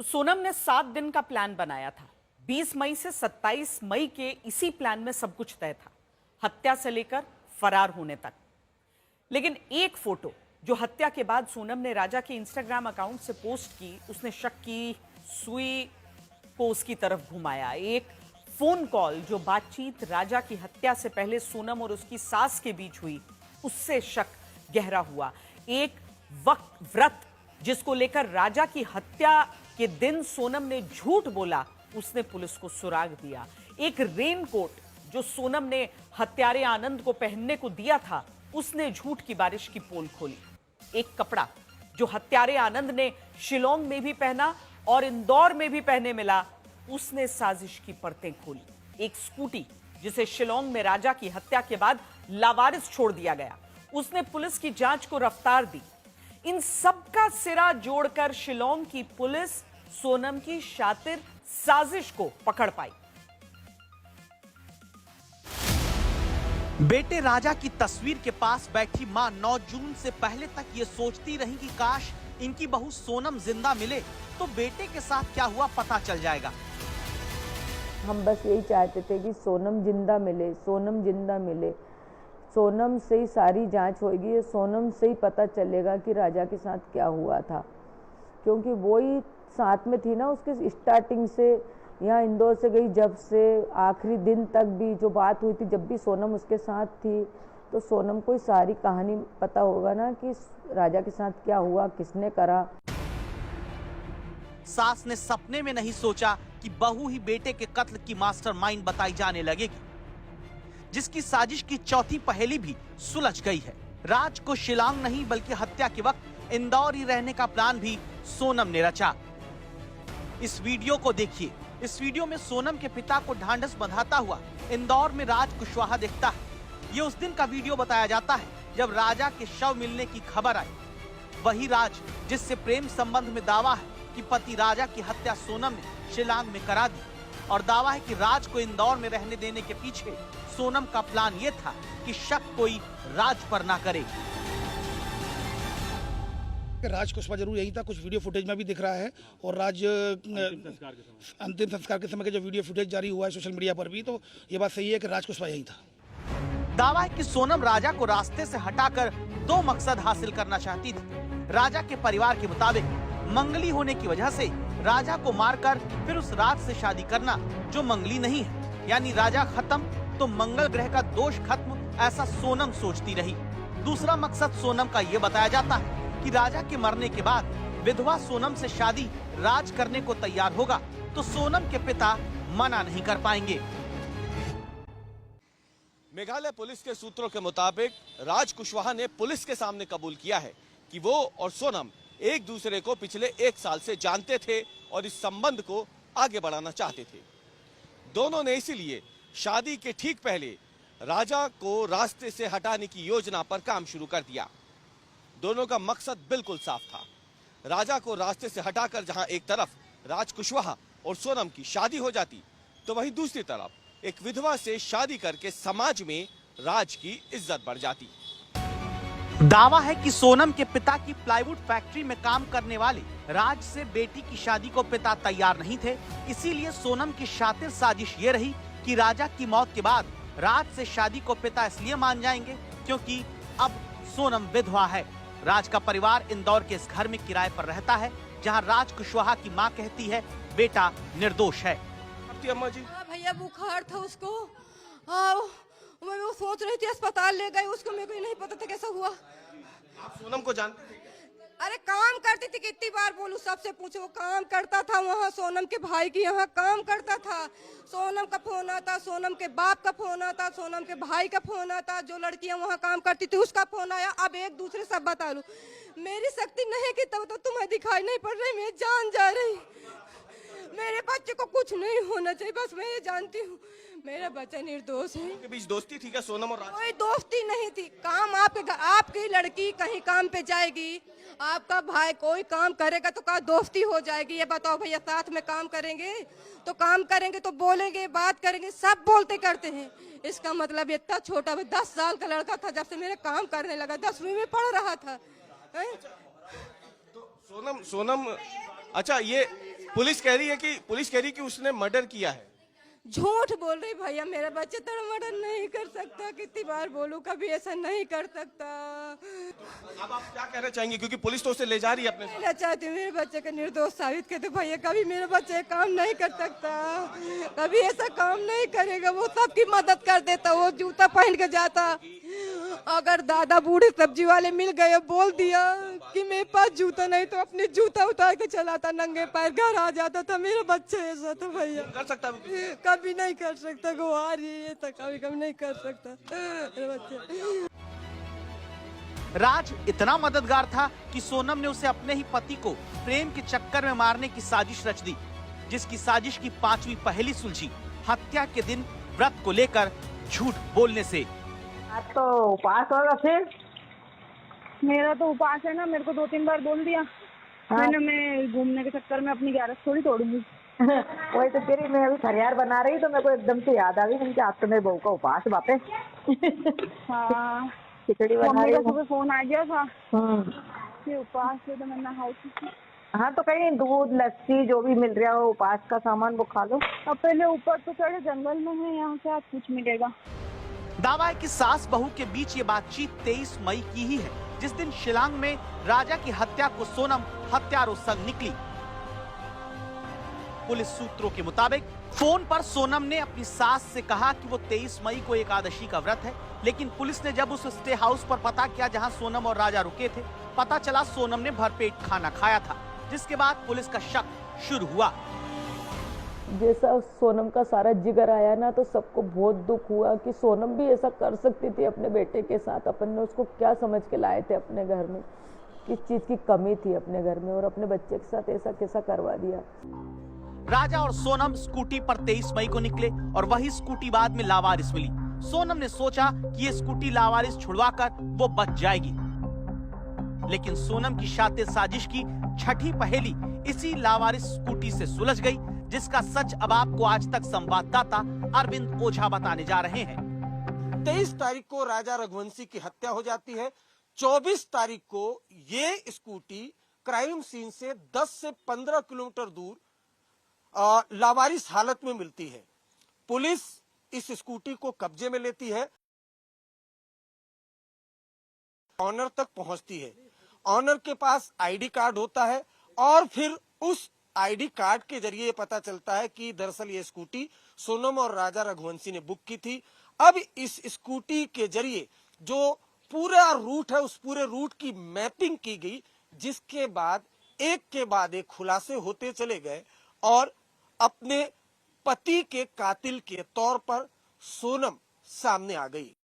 तो सोनम ने 7 दिन का प्लान बनाया था। 20 मई से 27 मई के इसी प्लान में सब कुछ तय था, हत्या से लेकर फरार होने तक। लेकिन एक फोटो जो हत्या के बाद सोनम ने राजा के इंस्टाग्राम अकाउंट से पोस्ट की, उसने शक की सुई को उसकी तरफ घुमाया। एक फोन कॉल जो बातचीत राजा की हत्या से पहले सोनम और उसकी सास के बीच हुई, उससे शक गहरा हुआ। एक व्रत जिसको लेकर राजा की हत्या के दिन सोनम ने झूठ बोला, उसने पुलिस को सुराग दिया। एक रेनकोट जो सोनम ने हत्यारे आनंद को पहनने को दिया था, उसने झूठ की बारिश की पोल खोली। एक कपड़ा जो हत्यारे आनंद ने शिलोंग में भी पहना और इंदौर में भी पहने मिला, उसने साजिश की परतें खोली। एक स्कूटी जिसे शिलोंग में राजा की हत्या के बाद लावारिस छोड़ दिया गया, उसने पुलिस की जांच को रफ्तार दी। इन सब का सिरा जोड़कर शिलोंग की पुलिस सोनम की शातिर साजिश को पकड़ पाई। बेटे राजा की तस्वीर के पास बैठी मां 9 जून से पहले तक ये सोचती रही कि काश इनकी बहू सोनम जिंदा मिले तो बेटे के साथ क्या हुआ पता चल जाएगा। हम बस यही चाहते थे कि सोनम जिंदा मिले, सोनम जिंदा मिले। सोनम से ही सारी जांच होगी, सोनम से ही पता चलेगा कि राजा के साथ क्या हुआ था, क्योंकि वो ही साथ में थी ना उसके स्टार्टिंग से। यहाँ इंदौर से गई जब से आखिरी दिन तक भी जो बात हुई थी, जब भी सोनम उसके साथ थी, तो सोनम को सारी कहानी पता होगा ना कि राजा के साथ क्या हुआ, किसने करा। सास ने सपने में नहीं सोचा कि बहू ही बेटे के कत्ल की मास्टरमाइंड बताई जाने लगेगी, जिसकी साजिश की चौथी पहेली भी सुलझ गई है। राज को शिलांग नहीं बल्कि हत्या के वक्त इंदौर ही रहने का प्लान भी सोनम ने रचा। इस वीडियो को देखिए। इस वीडियो में सोनम के पिता को ढांढस बंधाता हुआ इंदौर में राज कुशवाहा दिखता है। ये उस दिन का वीडियो बताया जाता है जब राजा के शव मिलने की खबर आई। वही राज जिससे प्रेम संबंध में दावा है कि पति राजा की हत्या सोनम ने शिलांग में करा दी, और दावा है कि राज को इंदौर में रहने देने के पीछे सोनम का प्लान ये था कि शक कोई राज पर ना करे। राज कुशवाहा जरूर यही था, कुछ वीडियो फुटेज में भी दिख रहा है। और राज अंतिम संस्कार के समय का जो वीडियो फुटेज जारी हुआ है सोशल मीडिया पर भी, तो ये बात सही है कि राज कुशवाहा यही था। दावा है कि सोनम राजा को रास्ते से हटाकर 2 मकसद हासिल करना चाहती थी। राजा के परिवार के मुताबिक मंगली होने की वजह से राजा को मारकर फिर उस राज से शादी करना जो मंगली नहीं है, यानी राजा खत्म तो मंगल ग्रह का दोष खत्म, ऐसा सोनम सोचती रही। दूसरा मकसद सोनम का ये बताया जाता है कि राजा के मरने के बाद विधवा सोनम से शादी राज करने को तैयार होगा तो सोनम के पिता मना नहीं कर पाएंगे। मेघालय पुलिस के सूत्रों के मुताबिक राज कुशवाहा ने पुलिस के सामने कबूल किया है कि वो और सोनम एक दूसरे को पिछले 1 साल से जानते थे और इस संबंध को आगे बढ़ाना चाहते थे। दोनों ने इसीलिए शादी के ठीक पहले राजा को रास्ते से हटाने की योजना पर काम शुरू कर दिया। दोनों का मकसद बिल्कुल साफ था। राजा को रास्ते से हटाकर जहां एक तरफ राज कुशवाहा और सोनम की शादी हो जाती, तो वहीं दूसरी तरफ एक विधवा से शादी करके समाज में राज की इज्जत बढ़ जाती। दावा है कि सोनम के पिता की प्लाईवुड फैक्ट्री में काम करने वाले राज से बेटी की शादी को पिता तैयार नहीं थे। इसीलिए सोनम की शातिर साजिश ये रही कि राजा की मौत के बाद राज से शादी को पिता इसलिए मान जाएंगे क्योंकि अब सोनम विधवा है। राज का परिवार इंदौर के इस घर में किराए पर रहता है, जहां राज कुशवाहा की मां कहती है बेटा निर्दोष है। अम्मा जी, भैया बुखार था उसको, मैं वो सोच रही थी अस्पताल ले गई उसको, मेरे को नहीं पता था कैसा हुआ। आप सोनम को जानते थे? अरे काम करती थी, कितनी बार बोलूं, सबसे पूछो, वो काम करता था वहाँ, सोनम के भाई की यहाँ काम करता था। सोनम का फोन आता, सोनम के बाप का फोन आता, सोनम के भाई का फोन आता, जो लड़कियां वहाँ काम करती थी उसका फोन आया। अब एक दूसरे सब बता लूं, मेरी शक्ति नहीं की तब तो तुम्हें दिखाई नहीं पड़ रही, मेरी जान जा रही। मेरे बच्चे को कुछ नहीं होना चाहिए, बस मैं ये जानती हूँ मेरा बच्चा निर्दोष है। उनके बीच दोस्ती थी क्या सोनम और राज? कोई दोस्ती नहीं थी। काम आपकी लड़की कहीं काम पे जाएगी, आपका भाई कोई काम करेगा तो क्या दोस्ती हो जाएगी? ये बताओ भैया, साथ में काम करेंगे तो बोलेंगे, बात करेंगे, सब बोलते करते हैं। इसका मतलब इतना छोटा 10 साल का लड़का था जब से मेरे काम करने लगा, 10वीं में पढ़ रहा था। तो सोनम अच्छा, ये पुलिस कह रही है कि उसने मर्डर किया है। झूठ बोल रही भैया, मेरा बच्चा तो मर्डर नहीं कर सकता, कितनी बार बोलूं, कभी ऐसा नहीं कर सकता। अब आप क्या कहना चाहेंगे, क्योंकि पुलिस तो उसे ले जा रही है अपने साथ। मैं चाहती हूँ मेरे बच्चे का निर्दोष साबित कर दे भैया, कभी मेरा बच्चा ये काम नहीं कर सकता, कभी ऐसा काम नहीं करेगा। वो सबकी मदद कर देता, वो जूता पहन के जाता। अगर दादा बूढ़े सब्जी वाले मिल गए, बोल दिया कि मेरे पास जूता नहीं, तो अपने जूता उतार के चलाता, नंगे पैर घर आ जाता था। मेरा बच्चा ऐसा था भैया, कर सकता है? कभी नहीं कर सकता, गुहार ये तक कभी नहीं कर सकता मेरा बच्चा। राज इतना मददगार था कि सोनम ने उसे अपने ही पति को प्रेम के चक्कर में मारने की साजिश रच दी, जिसकी साजिश की 5वीं पहेली सुलझी हत्या के दिन व्रत को लेकर झूठ बोलने से। आज तो उपवास होगा फिर? मेरा तो उपवास है ना, मेरे को 2-3 बार बोल दिया। मैं घूमने के चक्कर में अपनी ग्यारस थोड़ी तोड़ूंगी। वही तो फिर मैं अभी खरियार बना रही तो मेरे को एकदम से याद आ गई, मैंने कहा आज तो मेरे बहू का उपवास बापे। हाँ, खिचड़ी बना रही मम्मी का सुबह फोन आ गया था हूँ। उपवास है, तो मैंने हाँ, तो कहीं दूध लस्सी जो भी मिल रहा हो उपवास का सामान वो खा लो। अब पहले ऊपर तो चढ़े, जंगल में है, यहाँ से आज कुछ मिलेगा। दावा है कि सास बहू के बीच ये बातचीत 23 मई की ही है, जिस दिन शिलांग में राजा की हत्या को सोनम हत्यारों संग निकली। पुलिस सूत्रों के मुताबिक फोन पर सोनम ने अपनी सास से कहा कि वो 23 मई को एकादशी का व्रत है, लेकिन पुलिस ने जब उस स्टे हाउस पर पता किया जहां सोनम और राजा रुके थे, पता चला सोनम ने भरपेट खाना खाया था, जिसके बाद पुलिस का शक शुरू हुआ। जैसा सोनम का सारा जिगर आया ना, तो सबको बहुत दुख हुआ कि सोनम भी ऐसा कर सकती थी अपने बेटे के साथ। अपन ने उसको क्या समझ के लाए थे अपने घर में, किस चीज की कमी थी अपने घर में, और अपने बच्चे के साथ ऐसा कैसा करवा दिया। राजा और सोनम स्कूटी पर 23 मई को निकले और वही स्कूटी बाद में लावारिस मिली। सोनम ने सोचा कि ये स्कूटी लावारिस छुड़वाकर वो बच जाएगी, लेकिन सोनम की शातिर साजिश की छठी पहेली इसी लावारिस स्कूटी से सुलझ गई, जिसका सच अब आपको आज तक संवाददाता अरविंद ओझा बताने जा रहे हैं। 23 तारीख को राजा रघुवंशी की हत्या हो जाती है। 24 तारीख को ये स्कूटी क्राइम सीन से 10 से 15 किलोमीटर दूर लावारिस हालत में मिलती है। पुलिस इस स्कूटी को कब्जे में लेती है, ऑनर तक पहुंचती है। ऑनर के पास आईडी कार्ड होता है और फिर उस आईडी कार्ड के जरिए पता चलता है कि दरअसल ये स्कूटी सोनम और राजा रघुवंशी ने बुक की थी। अब इस स्कूटी के जरिए जो पूरा रूट है, उस पूरे रूट की मैपिंग की गई, जिसके बाद एक के बाद एक खुलासे होते चले गए और अपने पति के कातिल के तौर पर सोनम सामने आ गई।